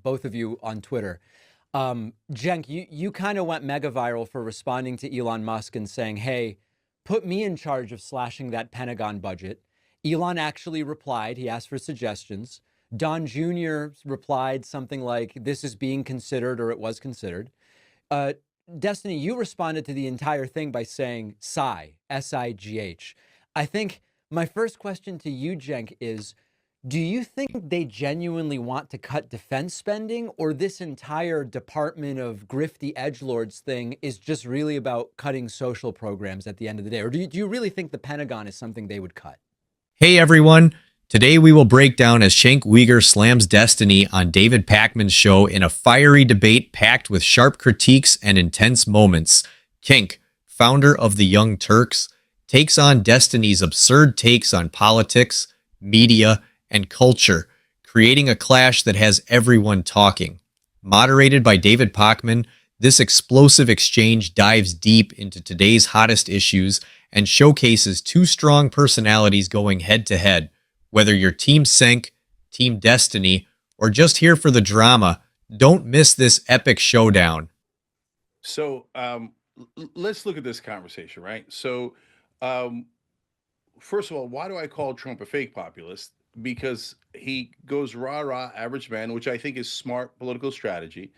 both of you on Twitter. Cenk, you kind of went mega viral for responding to Elon Musk and saying, hey, put me in charge of slashing that Pentagon budget. Elon actually replied. He asked for suggestions. Don Jr. replied something like, this is being considered, or it was considered. Uh, Destiny, you responded to the entire thing by saying sigh, S-I-G-H. I think my first question to you, Cenk, is, do you think they genuinely want to cut defense spending, or this entire Department of Grifty Edgelords thing is just really about cutting social programs at the end of the day? Or do you really think the Pentagon is something they would cut? Hey everyone, today we will break down as Cenk Uygur slams Destiny on David Pakman's show in a fiery debate packed with sharp critiques and intense moments. Cenk, founder of the Young Turks, takes on Destiny's absurd takes on politics, media, and culture, creating a clash that has everyone talking. Moderated by David Pakman, this explosive exchange dives deep into today's hottest issues and showcases two strong personalities going head-to-head. Whether you're Team Cenk, Team Destiny, or just here for the drama, don't miss this epic showdown. So let's look at this conversation, right? So first of all, why do I call Trump a fake populist? Because he goes rah-rah average man, which I think is smart political strategy,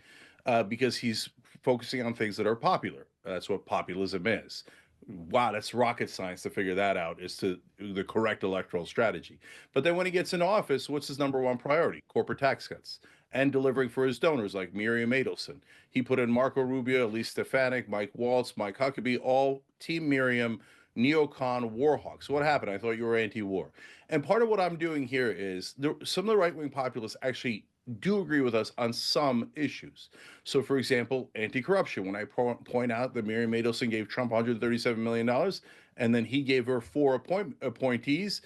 because he's focusing on things that are popular. That's what populism is. Wow, that's rocket science to figure that out as to the correct electoral strategy. But then when he gets into office, what's his number one priority? Corporate tax cuts and delivering for his donors like Miriam Adelson. He put in Marco Rubio, Elise Stefanik, Mike Waltz, Mike Huckabee, all Team Miriam, neocon warhawks. So what happened? I thought you were anti-war. And part of what I'm doing here is some of the right-wing populists actually do agree with us on some issues. So, for example, anti-corruption. When I point out that Miriam Adelson gave Trump $137 million, and then he gave her four appointees,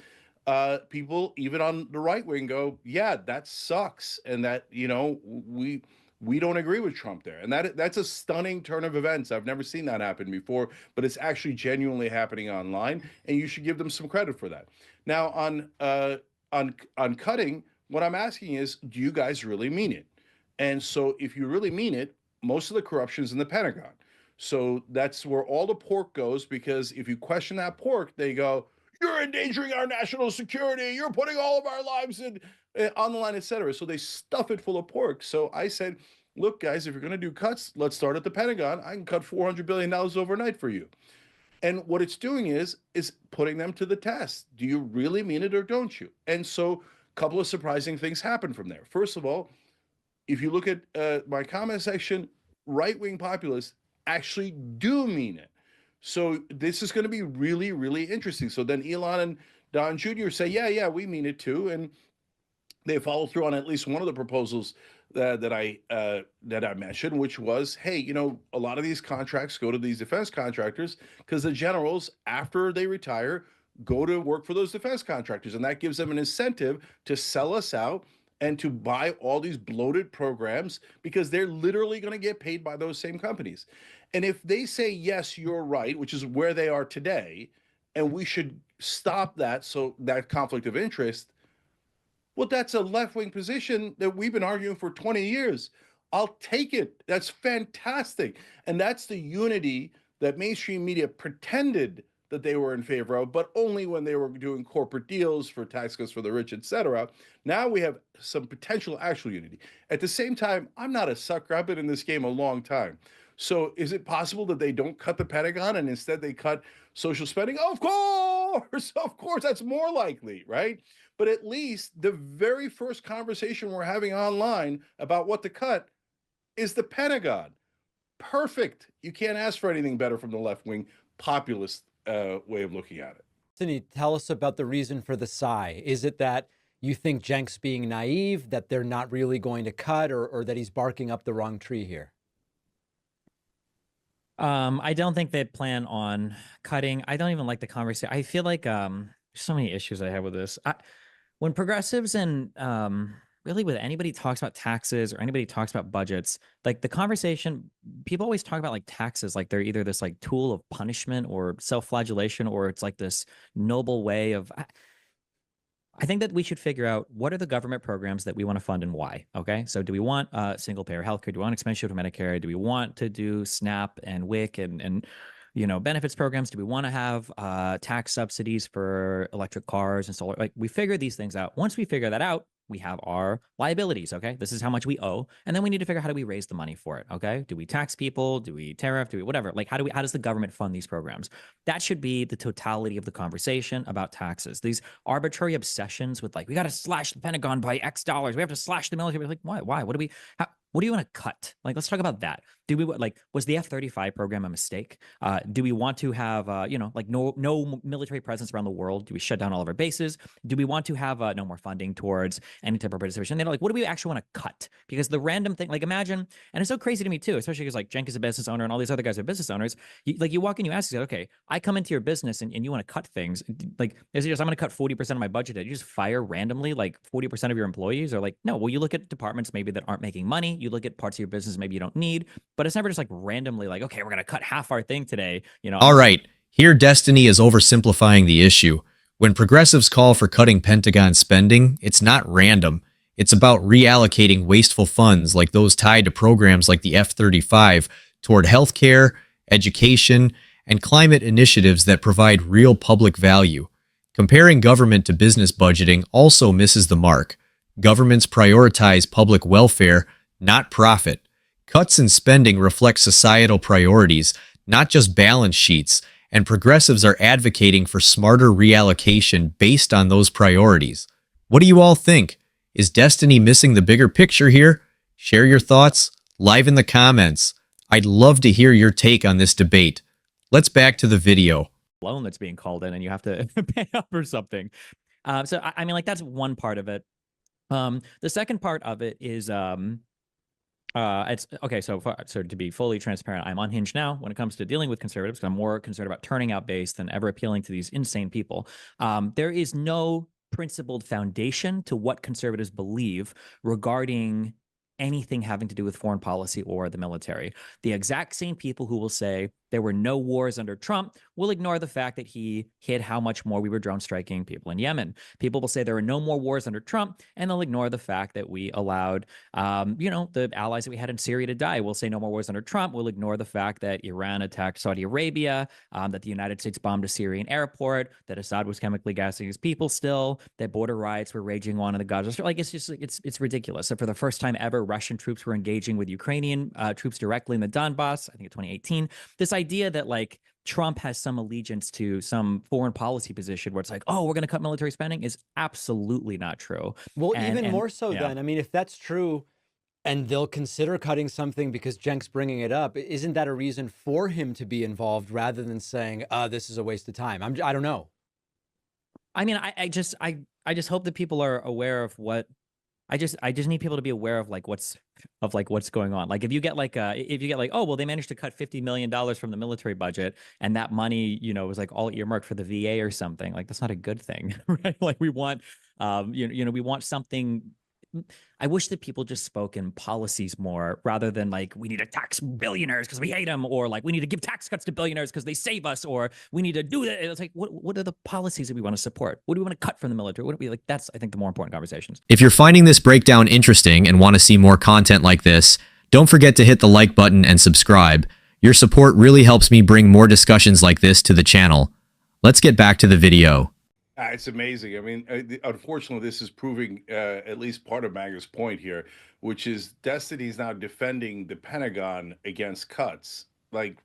people, even on the right wing, go, yeah, that sucks. And that, we don't agree with Trump there. And that's a stunning turn of events. I've never seen that happen before, but it's actually genuinely happening online, and you should give them some credit for that. Now, on cutting, what I'm asking is, do you guys really mean it? And so if you really mean it, most of the corruption is in the Pentagon. So that's where all the pork goes, because if you question that pork, they go, you're endangering our national security. You're putting all of our lives on the line, et cetera. So they stuff it full of pork. So I said, look, guys, if you're going to do cuts, let's start at the Pentagon. I can cut $400 billion overnight for you. And what it's doing is putting them to the test. Do you really mean it or don't you? And so a couple of surprising things happen from there. First of all, if you look at my comment section, right-wing populists actually do mean it. So this is going to be really, really interesting. So then Elon and Don Jr. say, yeah, we mean it too. And they follow through on at least one of the proposals that I mentioned, which was, hey, a lot of these contracts go to these defense contractors because the generals, after they retire, go to work for those defense contractors. And that gives them an incentive to sell us out and to buy all these bloated programs because they're literally going to get paid by those same companies. And if they say, yes, you're right, which is where they are today, and we should stop that, so that conflict of interest, well, that's a left-wing position that we've been arguing for 20 years. I'll take it. That's fantastic. And that's the unity that mainstream media pretended that they were in favor of, but only when they were doing corporate deals for tax cuts for the rich, et cetera. Now we have some potential actual unity. At the same time, I'm not a sucker. I've been in this game a long time. So is it possible that they don't cut the Pentagon and instead they cut social spending? Of course, that's more likely, right? But at least the very first conversation we're having online about what to cut is the Pentagon. Perfect. You can't ask for anything better from the left-wing populist way of looking at it. Destiny, tell us about the reason for the sigh. Is it that you think Cenk's being naive, that they're not really going to cut, or that he's barking up the wrong tree here? I don't think they plan on cutting. I don't even like the conversation. I feel like so many issues I have with this. When progressives and really with anybody talks about taxes or anybody talks about budgets, like the conversation, people always talk about like taxes, like they're either this like tool of punishment or self-flagellation, or it's like this noble way of. I think that we should figure out what are the government programs that we want to fund and why. Okay. So do we want single payer healthcare? Do we want expansion of Medicare? Do we want to do SNAP and WIC and benefits programs? Do we want to have tax subsidies for electric cars and solar? Like, we figure these things out. Once we figure that out, we have our liabilities. Okay. This is how much we owe. And then we need to figure out how do we raise the money for it. Okay. Do we tax people? Do we tariff? Do we whatever? Like, how does the government fund these programs? That should be the totality of the conversation about taxes. These arbitrary obsessions with, like, we got to slash the Pentagon by X dollars. We have to slash the military. Like, why? What do you want to cut? Like, let's talk about that. Was the F-35 program a mistake? Do we want to have, no military presence around the world? Do we shut down all of our bases? Do we want to have no more funding towards any type of participation? They're like, what do we actually want to cut? Because the random thing, like, imagine, and it's so crazy to me too, especially because, like, Cenk is a business owner and all these other guys are business owners. You walk in, you ask, okay, I come into your business and you want to cut things. Like, is it just, I'm going to cut 40% of my budget? Did you just fire randomly like 40% of your employees? Or like, no, well, you look at departments maybe that aren't making money. You look at parts of your business maybe you don't need, but it's never just like randomly like, okay, we're going to cut half our thing today. All right, here Destiny is oversimplifying the issue. When progressives call for cutting Pentagon spending, it's not random. It's about reallocating wasteful funds like those tied to programs like the F-35 toward healthcare, education, and climate initiatives that provide real public value. Comparing government to business budgeting also misses the mark. Governments prioritize public welfare, not profit. Cuts in spending reflect societal priorities, not just balance sheets, and progressives are advocating for smarter reallocation based on those priorities. What do you all think? Is Destiny missing the bigger picture here? Share your thoughts live in the comments. I'd love to hear your take on this debate. Let's back to the video. Loan that's being called in and you have to pay up or something. So I mean, like, that's one part of it. The second part of it is it's okay. So to be fully transparent, I'm unhinged now when it comes to dealing with conservatives. I'm more concerned about turning out base than ever appealing to these insane people. There is no principled foundation to what conservatives believe regarding anything having to do with foreign policy or the military. The exact same people who will say there were no wars under Trump will ignore the fact that he hid how much more we were drone striking people in Yemen. People will say there were no more wars under Trump, and they'll ignore the fact that we allowed, the allies that we had in Syria to die. We'll say no more wars under Trump. We'll ignore the fact that Iran attacked Saudi Arabia, that the United States bombed a Syrian airport, that Assad was chemically gassing his people still, that border riots were raging on in the Gaza Strip. Like, it's just, it's ridiculous. So for the first time ever, Russian troops were engaging with Ukrainian troops directly in the Donbass, I think in 2018. This idea that, like, Trump has some allegiance to some foreign policy position where it's like, oh, we're going to cut military spending is absolutely not true. Well, even more so then. I mean, if that's true and they'll consider cutting something because Cenk's bringing it up, isn't that a reason for him to be involved rather than saying, this is a waste of time? I don't know. I mean, I just hope that people are aware of what I just need people to be aware of what's going on. Like, if you get oh, well, they managed to cut $50 million from the military budget and that money, was like all earmarked for the VA or something. Like, that's not a good thing, right? Like, we want, we want something. I wish that people just spoke in policies more rather than like, we need to tax billionaires because we hate them, or like, we need to give tax cuts to billionaires because they save us, or we need to do that. It's like, what are the policies that we want to support? What do we want to cut from the military? What do we like? That's, I think, the more important conversations. If you're finding this breakdown interesting and want to see more content like this, don't forget to hit the like button and subscribe. Your support really helps me bring more discussions like this to the channel. Let's get back to the video. It's amazing. I mean, unfortunately, this is proving at least part of MAGA's point here, which is Destiny's now defending the Pentagon against cuts. Like,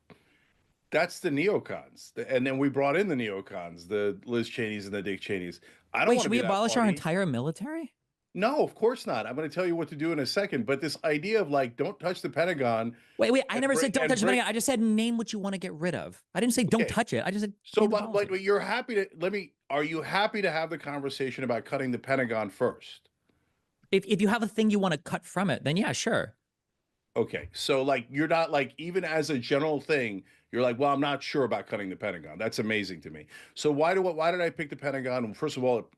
that's the neocons. And then we brought in the neocons, the Liz Cheneys and the Dick Cheneys. I don't Wait, want should to we be that abolish our party. entire military? No, of course not. I'm going to tell you what to do in a second. But this idea of like, don't touch the Pentagon. Wait, I never said don't touch the Pentagon. I just said name what you want to get rid of. I didn't say don't touch it. I just said so. But you're happy to are you happy to have the conversation about cutting the Pentagon first? If you have a thing you want to cut from it, then yeah, sure. Okay, so like, you're not like, even as a general thing, you're like, well, I'm not sure about cutting the Pentagon. That's amazing to me. So why did I pick the Pentagon? First of all,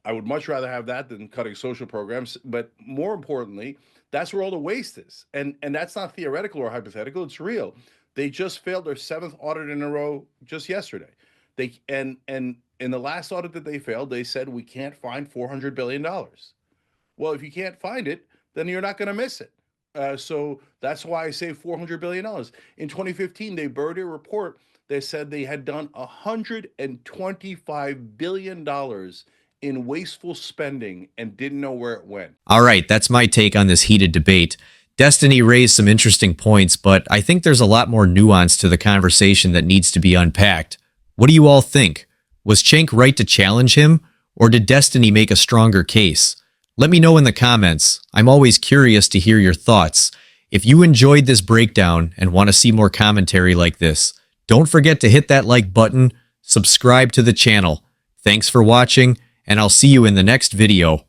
I would much rather have that than cutting social programs. But more importantly, that's where all the waste is. And that's not theoretical or hypothetical. It's real. They just failed their 7th audit in a row just yesterday. And In the last audit that they failed, they said we can't find $400 billion. Well, if you can't find it, then you're not going to miss it. So that's why I say $400 billion. In 2015, they buried a report. They said they had done $125 billion in wasteful spending and didn't know where it went. All right, that's my take on this heated debate. Destiny raised some interesting points, but I think there's a lot more nuance to the conversation that needs to be unpacked. What do you all think? Was Cenk right to challenge him, or did Destiny make a stronger case? Let me know in the comments. I'm always curious to hear your thoughts. If you enjoyed this breakdown and want to see more commentary like this, don't forget to hit that like button, subscribe to the channel. Thanks for watching, and I'll see you in the next video.